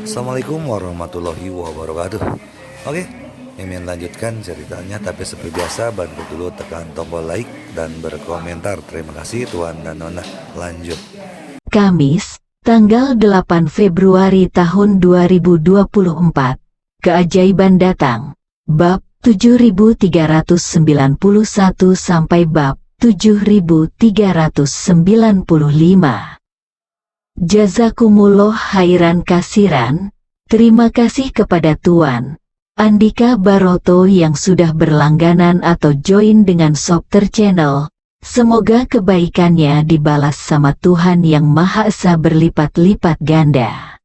Assalamualaikum warahmatullahi wabarakatuh. Oke, Mimin lanjutkan ceritanya, tapi seperti biasa bantu dulu tekan tombol like dan berkomentar. Terima kasih Tuan dan Nona. Lanjut. Kamis, tanggal 8 Februari tahun 2024. Keajaiban datang. Bab 7391 sampai bab 7395. Jazakumullah khairan kasiran. Terima kasih kepada Tuan Andika Baroto yang sudah berlangganan atau join dengan Sopter Channel. Semoga kebaikannya dibalas sama Tuhan Yang Maha Esa berlipat-lipat ganda.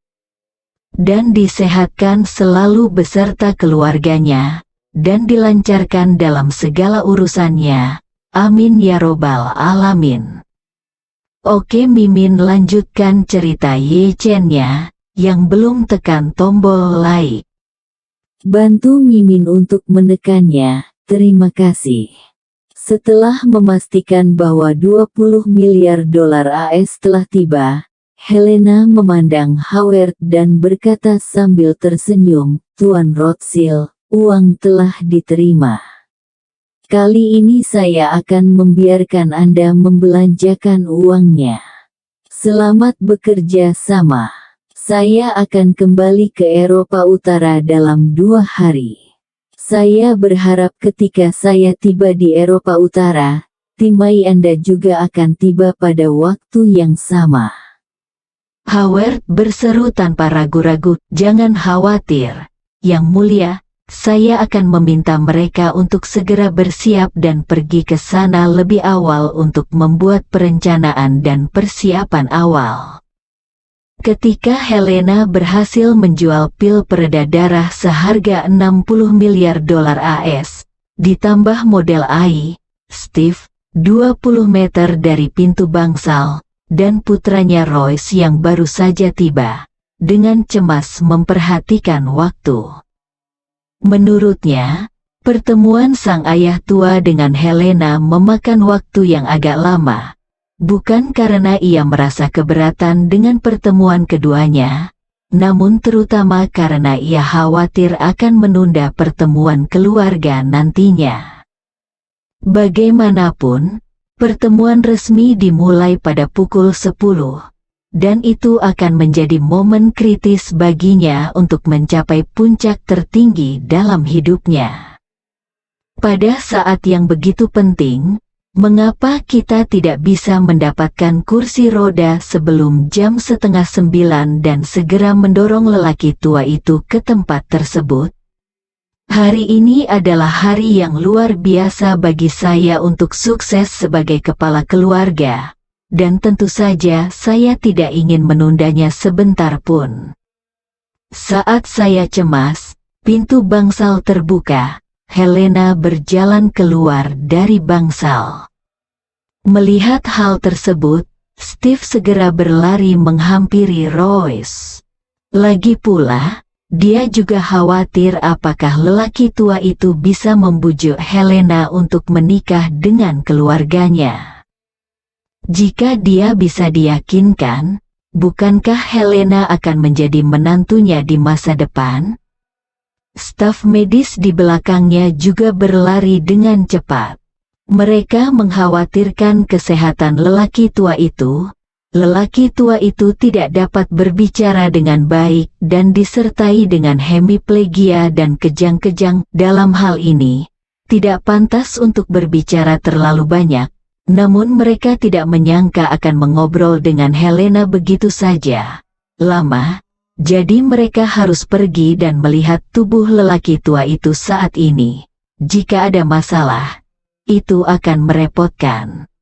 Dan disehatkan selalu beserta keluarganya, dan dilancarkan dalam segala urusannya. Amin ya robbal alamin. Oke, Mimin lanjutkan cerita Yechen-nya, yang belum tekan tombol like. Bantu Mimin untuk menekannya, terima kasih. Setelah memastikan bahwa 20 miliar dolar AS telah tiba, Helena memandang Howard dan berkata sambil tersenyum, Tuan Rothschild, uang telah diterima. Kali ini saya akan membiarkan Anda membelanjakan uangnya. Selamat bekerja sama. Saya akan kembali ke Eropa Utara dalam 2 hari. Saya berharap ketika saya tiba di Eropa Utara, timai Anda juga akan tiba pada waktu yang sama. Howard berseru tanpa ragu-ragu, jangan khawatir, Yang Mulia. Saya akan meminta mereka untuk segera bersiap dan pergi ke sana lebih awal untuk membuat perencanaan dan persiapan awal. Ketika Helena berhasil menjual pil pereda darah seharga 60 miliar dolar AS, ditambah model AI, Steve, 20 meter dari pintu bangsal, dan putranya Royce yang baru saja tiba, dengan cemas memperhatikan waktu. Menurutnya, pertemuan sang ayah tua dengan Helena memakan waktu yang agak lama, bukan karena ia merasa keberatan dengan pertemuan keduanya, namun terutama karena ia khawatir akan menunda pertemuan keluarga nantinya. Bagaimanapun, pertemuan resmi dimulai pada pukul 10. Dan itu akan menjadi momen kritis baginya untuk mencapai puncak tertinggi dalam hidupnya. Pada saat yang begitu penting, mengapa kita tidak bisa mendapatkan kursi roda sebelum jam 8:30 dan segera mendorong lelaki tua itu ke tempat tersebut? Hari ini adalah hari yang luar biasa bagi saya untuk sukses sebagai kepala keluarga. Dan tentu saja saya tidak ingin menundanya sebentar pun. Saat saya cemas, pintu bangsal terbuka. Helena berjalan keluar dari bangsal. Melihat hal tersebut, Steve segera berlari menghampiri Royce. Lagi pula, dia juga khawatir apakah lelaki tua itu bisa membujuk Helena untuk menikah dengan keluarganya. Jika dia bisa diyakinkan, bukankah Helena akan menjadi menantunya di masa depan? Staf medis di belakangnya juga berlari dengan cepat. Mereka mengkhawatirkan kesehatan lelaki tua itu. Lelaki tua itu tidak dapat berbicara dengan baik dan disertai dengan hemiplegia dan kejang-kejang. Dalam hal ini, tidak pantas untuk berbicara terlalu banyak. Namun mereka tidak menyangka akan mengobrol dengan Helena begitu saja lama, jadi mereka harus pergi dan melihat tubuh lelaki tua itu saat ini. Jika ada masalah, itu akan merepotkan.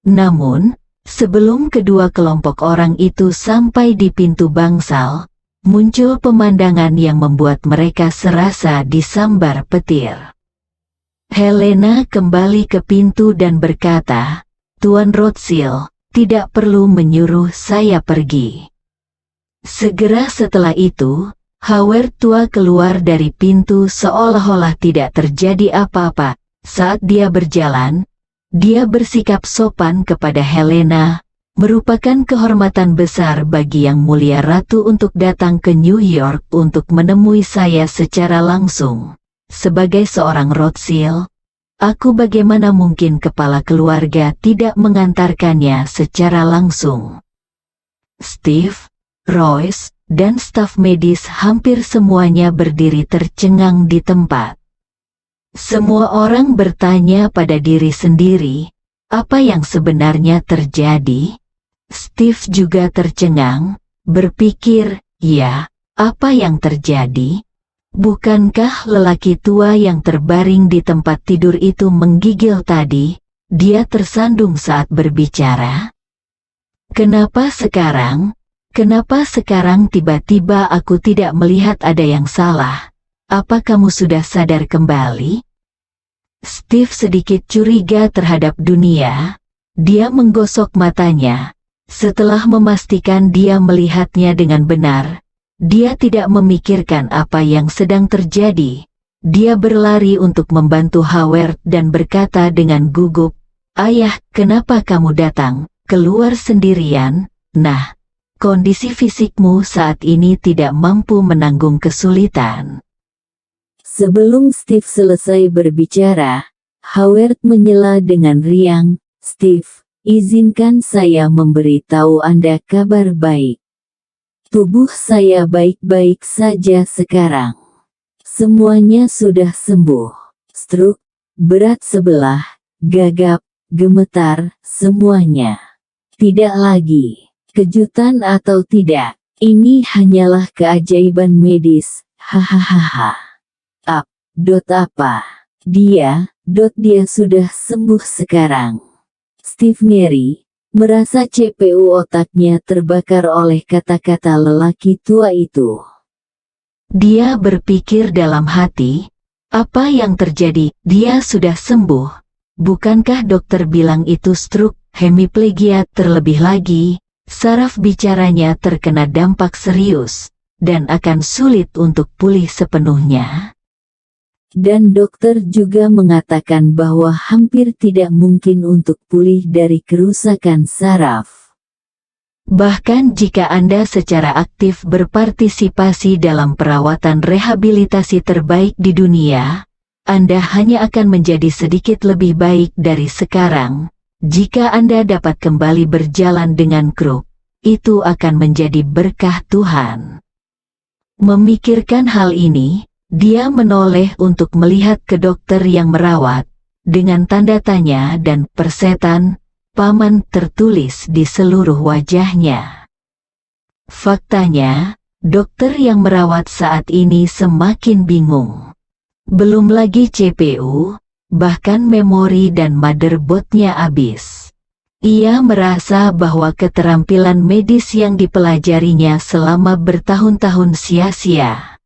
Namun, sebelum kedua kelompok orang itu sampai di pintu bangsal, muncul pemandangan yang membuat mereka serasa disambar petir. Helena kembali ke pintu dan berkata, Tuan Rothschild, tidak perlu menyuruh saya pergi. Segera setelah itu, Howard tua keluar dari pintu seolah-olah tidak terjadi apa-apa. Saat dia berjalan, dia bersikap sopan kepada Helena, Merupakan kehormatan besar bagi Yang Mulia Ratu untuk datang ke New York untuk menemui saya secara langsung. Sebagai seorang Rothschild, aku bagaimana mungkin kepala keluarga tidak mengantarkannya secara langsung. Steve, Royce, dan staf medis hampir semuanya berdiri tercengang di tempat. Semua orang bertanya pada diri sendiri, apa yang sebenarnya terjadi? Steve juga tercengang, berpikir, ya, apa yang terjadi? Bukankah lelaki tua yang terbaring di tempat tidur itu menggigil tadi? Dia tersandung saat berbicara. Kenapa sekarang tiba-tiba aku tidak melihat ada yang salah? Apa kamu sudah sadar kembali? Steve sedikit curiga terhadap dunia. Dia menggosok matanya. Setelah memastikan dia melihatnya dengan benar, dia tidak memikirkan apa yang sedang terjadi. Dia berlari untuk membantu Howard dan berkata dengan gugup, "Ayah, kenapa kamu datang keluar sendirian? Nah, kondisi fisikmu saat ini tidak mampu menanggung kesulitan." Sebelum Steve selesai berbicara, Howard menyela dengan riang, "Steve, izinkan saya memberitahu Anda kabar baik. Tubuh saya baik-baik saja sekarang. Semuanya sudah sembuh. Stroke, berat sebelah, gagap, gemetar, semuanya. Tidak lagi. Kejutan atau tidak, ini hanyalah keajaiban medis, hahaha. Apa? Dia sudah sembuh sekarang." Steve ngeri, merasa CPU otaknya terbakar oleh kata-kata lelaki tua itu. Dia berpikir dalam hati, apa yang terjadi? Dia sudah sembuh. Bukankah dokter bilang itu stroke, hemiplegia? Terlebih lagi, saraf bicaranya terkena dampak serius, dan akan sulit untuk pulih sepenuhnya. Dan dokter juga mengatakan bahwa hampir tidak mungkin untuk pulih dari kerusakan saraf. Bahkan jika Anda secara aktif berpartisipasi dalam perawatan rehabilitasi terbaik di dunia, Anda hanya akan menjadi sedikit lebih baik dari sekarang. Jika Anda dapat kembali berjalan dengan kruk, itu akan menjadi berkah Tuhan. Memikirkan hal ini, dia menoleh untuk melihat ke dokter yang merawat, dengan tanda tanya dan persetan, paman tertulis di seluruh wajahnya. Faktanya, dokter yang merawat saat ini semakin bingung. Belum lagi CPU, bahkan memori dan motherboardnya habis. Ia merasa bahwa keterampilan medis yang dipelajarinya selama bertahun-tahun sia-sia.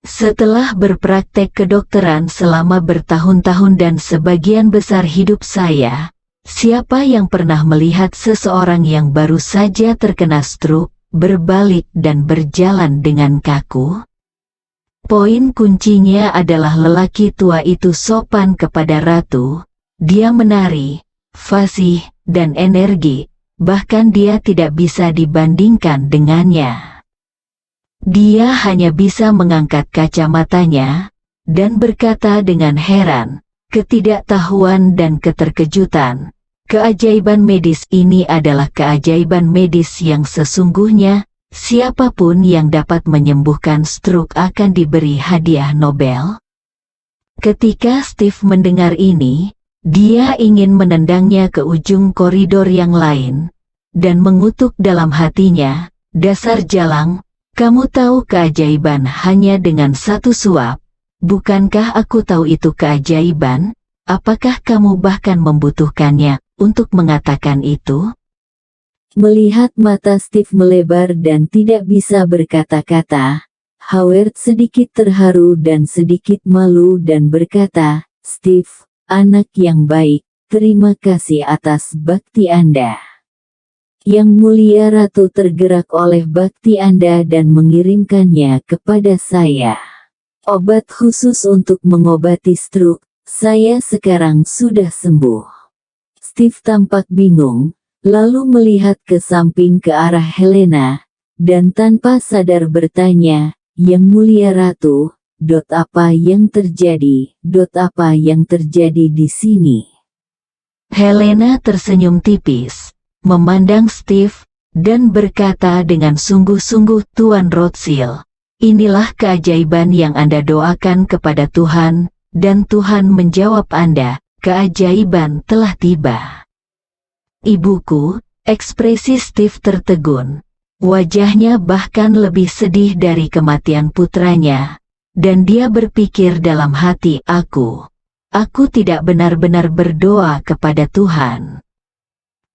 Setelah berpraktek kedokteran selama bertahun-tahun dan sebagian besar hidup saya, siapa yang pernah melihat seseorang yang baru saja terkena stroke, berbalik dan berjalan dengan kaku? Poin kuncinya adalah lelaki tua itu sopan kepada ratu, dia menari, fasih, dan energi, bahkan dia tidak bisa dibandingkan dengannya. Dia hanya bisa mengangkat kacamatanya, dan berkata dengan heran, ketidaktahuan dan keterkejutan, keajaiban medis ini adalah keajaiban medis yang sesungguhnya, siapapun yang dapat menyembuhkan stroke akan diberi hadiah Nobel. Ketika Steve mendengar ini, dia ingin menendangnya ke ujung koridor yang lain, dan mengutuk dalam hatinya, dasar jalang, kamu tahu keajaiban hanya dengan satu suap, bukankah aku tahu itu keajaiban? Apakah kamu bahkan membutuhkannya untuk mengatakan itu? Melihat mata Steve melebar dan tidak bisa berkata-kata, Howard sedikit terharu dan sedikit malu dan berkata, "Steve, anak yang baik, terima kasih atas bakti Anda. Yang Mulia Ratu tergerak oleh bakti Anda dan mengirimkannya kepada saya. Obat khusus untuk mengobati stroke, saya sekarang sudah sembuh." Steve tampak bingung, lalu melihat ke samping ke arah Helena, dan tanpa sadar bertanya, "Yang mulia Ratu, apa yang terjadi? Apa yang terjadi di sini?" Helena tersenyum tipis, memandang Steve, dan berkata dengan sungguh-sungguh, "Tuan Rothschild, inilah keajaiban yang Anda doakan kepada Tuhan, dan Tuhan menjawab Anda, keajaiban telah tiba." "Ibuku," ekspresi Steve tertegun. Wajahnya bahkan lebih sedih dari kematian putranya, dan dia berpikir dalam hati, Aku tidak benar-benar berdoa kepada Tuhan."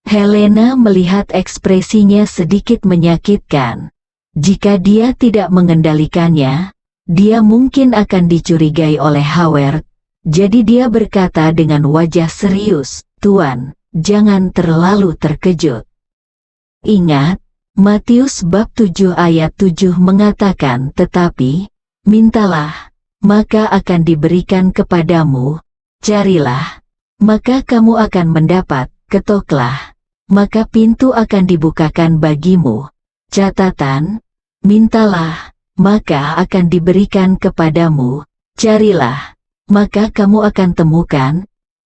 Helena melihat ekspresinya sedikit menyakitkan. Jika dia tidak mengendalikannya, dia mungkin akan dicurigai oleh Howard. Jadi dia berkata dengan wajah serius, "Tuan, jangan terlalu terkejut. Ingat, Matius bab 7 ayat 7 mengatakan, tetapi, mintalah, maka akan diberikan kepadamu, carilah, maka kamu akan mendapat, ketoklah, maka pintu akan dibukakan bagimu." Catatan, mintalah, maka akan diberikan kepadamu, carilah, maka kamu akan temukan,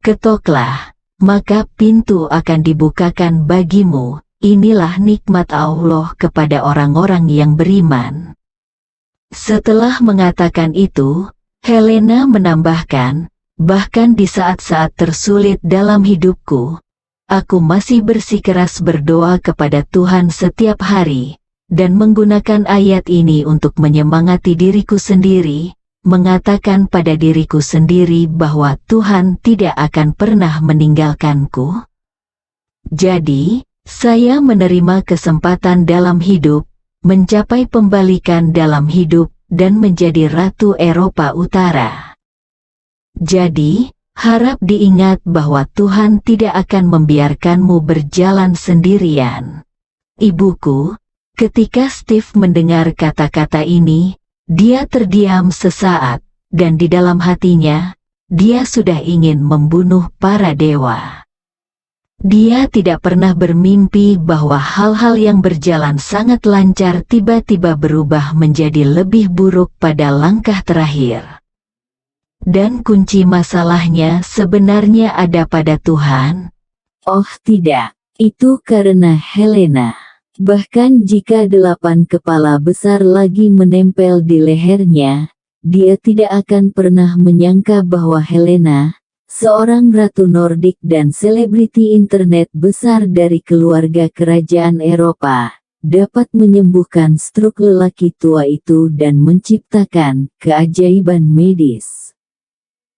ketoklah, maka pintu akan dibukakan bagimu. Inilah nikmat Allah kepada orang-orang yang beriman. Setelah mengatakan itu, Helena menambahkan, "Bahkan di saat-saat tersulit dalam hidupku, aku masih bersikeras berdoa kepada Tuhan setiap hari, dan menggunakan ayat ini untuk menyemangati diriku sendiri, mengatakan pada diriku sendiri bahwa Tuhan tidak akan pernah meninggalkanku." Jadi, saya menerima kesempatan dalam hidup, mencapai pembalikan dalam hidup, dan menjadi Ratu Eropa Utara. Jadi, harap diingat bahwa Tuhan tidak akan membiarkanmu berjalan sendirian. Ibuku, ketika Steve mendengar kata-kata ini, dia terdiam sesaat, dan di dalam hatinya, dia sudah ingin membunuh para dewa. Dia tidak pernah bermimpi bahwa hal-hal yang berjalan sangat lancar tiba-tiba berubah menjadi lebih buruk pada langkah terakhir. Dan kunci masalahnya sebenarnya ada pada Tuhan. Oh tidak, itu karena Helena. Bahkan jika 8 kepala besar lagi menempel di lehernya, dia tidak akan pernah menyangka bahwa Helena, seorang ratu Nordik dan selebriti internet besar dari keluarga kerajaan Eropa, dapat menyembuhkan stroke lelaki tua itu dan menciptakan keajaiban medis.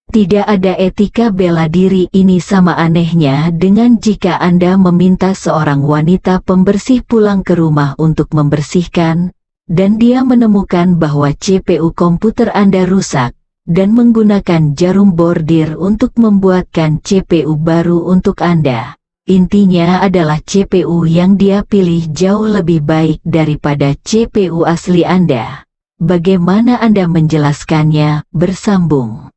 Tidak ada etika bela diri ini sama anehnya dengan jika Anda meminta seorang wanita pembersih pulang ke rumah untuk membersihkan, dan dia menemukan bahwa CPU komputer Anda rusak, dan menggunakan jarum bordir untuk membuatkan CPU baru untuk Anda. Intinya adalah CPU yang dia pilih jauh lebih baik daripada CPU asli Anda. Bagaimana Anda menjelaskannya? Bersambung.